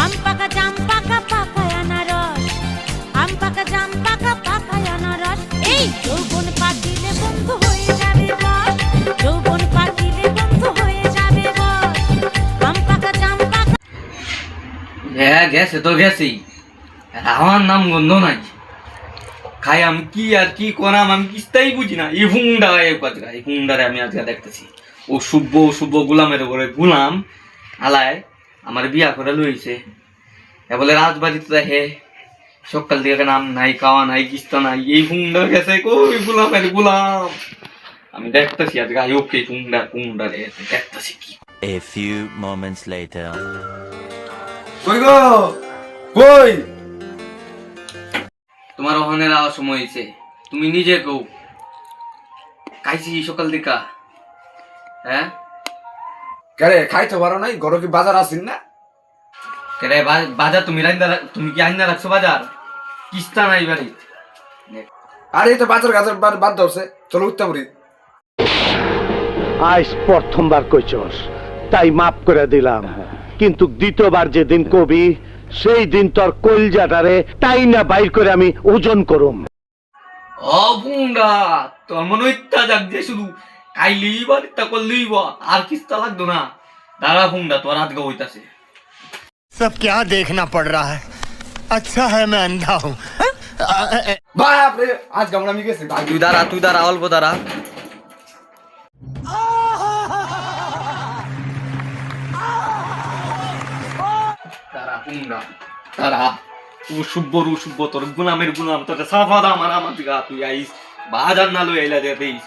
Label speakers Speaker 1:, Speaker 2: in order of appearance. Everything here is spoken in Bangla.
Speaker 1: আম পাকা জাম পাকা পাকায় আনারস, আম পাকা জাম পাকা পাকায় আনারস। এই যৌবন পাতিলে বন্ধু হয়ে যাবে বস, যৌবন পাতিলে বন্ধু হয়ে যাবে বস। আম পাকা জাম পাকা।
Speaker 2: হ্যাঁ গেছে তো গেছি, আমার নাম গন্ধ নাই। খাই আমি কি আর কি করাম, আমি কিস্তাই বুঝি না। এই হুন্ডা এই হুন্ডারে আমি আজকে দেখতেছি ও শুভ গুলামের উপরে গুলাম আলায় আমার বিয়া করে লইছে। এ বলে রাজবাড়িতে দেখে সকাল থেকে নাম নাই, খাওয়া নাই, কিস্তা নাই। এই হুন্ডা গেছে কই গুলামের গুলাম। আমি দেখতেছি আজকে ওকে হুন্ডারে দেখতেছি কি।
Speaker 3: A few moments later.
Speaker 4: কই গো কই?
Speaker 2: তোমার ওখানের আওয়াজ সময় হয়েছে, তুমি নিজে কও খাইছি সকাল দিকা? হ্যাঁ
Speaker 4: কেরে খাইতে পারো নাই? ঘরে কি বাজার আসিন না?
Speaker 2: কেরে বাজার তুমি কি আইনা রাখছো বাজার? কিস্তা নাই বাড়ি।
Speaker 4: আরে এই তো বাজার গাজার বাদ ধরছে, চলো উঠতে পারি।
Speaker 5: আজ প্রথমবার কইছস তাই মাফ করে দিলাম, কিন্তু দ্বিতীয়বার যেদিন কবি সেই দিন তোর কলজাটারে তাই না বাইর করে আমি ওজন করুম।
Speaker 2: ও বুন্ডা, তোর মনে ইত্যা যাক যে শুধু খাইলেই বা ইত্যা করলেই বা, আর কিস্তা লাগতো না। দাঁড়া বুন্ডা, তোর আজকে হইতাছে।
Speaker 6: सब क्या देखना पड़ रहा है? अच्छा है मैं अंधा हूँ।
Speaker 4: বাপ রে, আজ গামলা আমি গেছি ভাই।
Speaker 2: তুই দাঁড়া অল্প দাঁড়া। দাঁড়া বুন্ডা দাঁড়া। ও শুভ্য তোর গুলামের গুলাম, তোর সাফা দাম আর আমার দিকে তুই আইস বাজার না লই আইলা দে দেইস।